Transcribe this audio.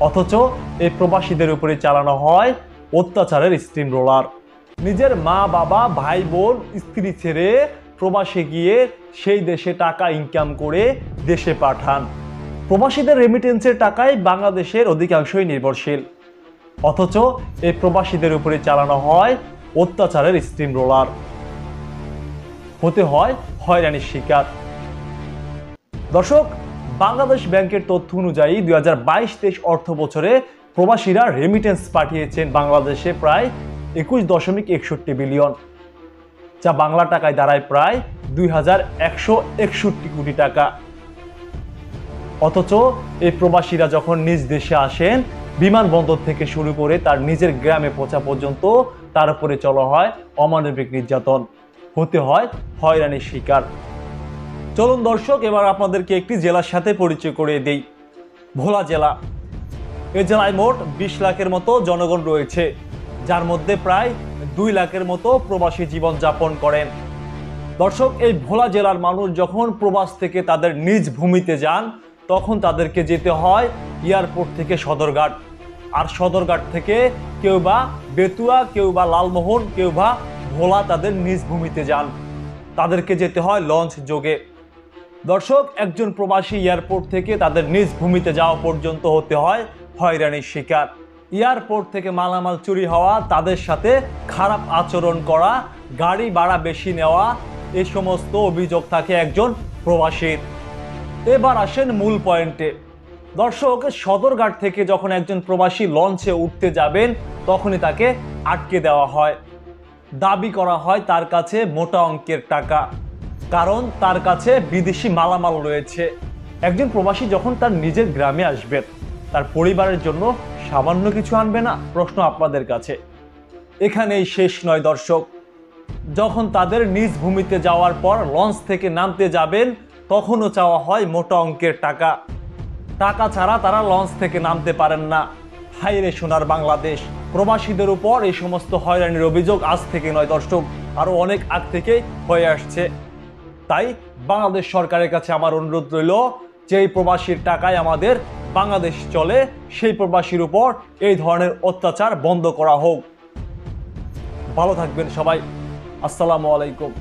অথচ এই প্রবাসীদের উপরে চালানো হয় অত্যাচারের স্টিম রোলার। নিজের মা বাবা ভাই বোন স্ত্রী ছেড়ে প্রবাসে গিয়ে সেই দেশে টাকা ইনকাম করে দেশে পাঠান। প্রবাসীদের রেমিটেন্সের টাকায় বাংলাদেশের অধিকাংশই নির্ভরশীল, অথচ এই প্রবাসীদের উপরে চালানো হয় অত্যাচারের স্টিম রোলার, হতে হয় হয়রানির শিকার। দর্শক, বাংলাদেশ ব্যাংকের তথ্য অনুযায়ী 2022-23 অর্থ বছরে প্রবাসীরা রেমিটেন্স পাঠিয়েছেন বাংলাদেশে প্রায় 21.61 বিলিয়ন, যা বাংলা টাকায় দাঁড়ায় প্রায় 2161 কোটি টাকা। অথচ এই প্রবাসীরা যখন নিজ দেশে আসেন, বিমানবন্দর থেকে শুরু করে তার নিজের গ্রামে পৌঁছা পর্যন্ত তার উপরে চলা হয় অমানবিক নির্যাতন, হতে হয় হয়রানির শিকার। চলুন দর্শক, এবার আপনাদেরকে একটি জেলার সাথে পরিচয় করিয়ে দেই, ভোলা জেলা। এই জেলায় মোট 20 লাখের মতো জনগণ রয়েছে, যার মধ্যে প্রায় 2 লাখের মতো প্রবাসী জীবন যাপন করেন। দর্শক, এই ভোলা জেলার মানুষ যখন প্রবাস থেকে তাদের নিজ ভূমিতে যান, তখন তাদেরকে যেতে হয় এয়ারপোর্ট থেকে সদরঘাট, আর সদরঘাট থেকে কেউ বা বেতুয়া, কেউ বা লালমোহন, কেউ বা ভোলা তাদের নিজ ভূমিতে যান, তাদেরকে যেতে হয় লঞ্চ যোগে। দর্শক, একজন প্রবাসী এয়ারপোর্ট থেকে তাদের নিজ ভূমিতে যাওয়া পর্যন্ত হতে হয় হয়রানির শিকার। এয়ারপোর্ট থেকে মালামাল চুরি হওয়া, তাদের সাথে খারাপ আচরণ করা, গাড়ি ভাড়া বেশি নেওয়া, এই সমস্ত অভিযোগ থাকে একজন প্রবাসীর। এবার আসেন মূল পয়েন্টে। দর্শক, সদরঘাট থেকে যখন একজন প্রবাসী লঞ্চে উঠতে যাবেন, তখনই তাকে আটকে দেওয়া হয়। দাবি করা হয় তার কাছে মোটা অঙ্কের টাকা, কারণ তার কাছে বিদেশি মালামাল রয়েছে। একজন প্রবাসী যখন তার নিজের গ্রামে আসবেন, তার পরিবারের জন্য সামান্য কিছু আনবে না? প্রশ্ন আপনাদের কাছে। এখানেই শেষ নয় দর্শক, যখন তাদের নিজ ভূমিতে যাওয়ার পর লঞ্চ থেকে নামতে যাবেন, তখনও চাওয়া হয় মোটা অঙ্কের টাকা। টাকা ছাড়া তারা লঞ্চ থেকে নামতে পারেন না। হাইরে সোনার বাংলাদেশ! প্রবাসীদের উপর এই সমস্ত হয়রানির অভিযোগ আজ থেকে নয় দর্শক, আরো অনেক আগ থেকেই হয়ে আসছে। তাই বাংলাদেশ সরকারের কাছে আমার অনুরোধ রইল, যে এই প্রবাসীর টাকায় আমাদের বাংলাদেশ চলে, সেই প্রবাসীর উপর এই ধরনের অত্যাচার বন্ধ করা হোক। ভালো থাকবেন সবাই। আসসালামু আলাইকুম।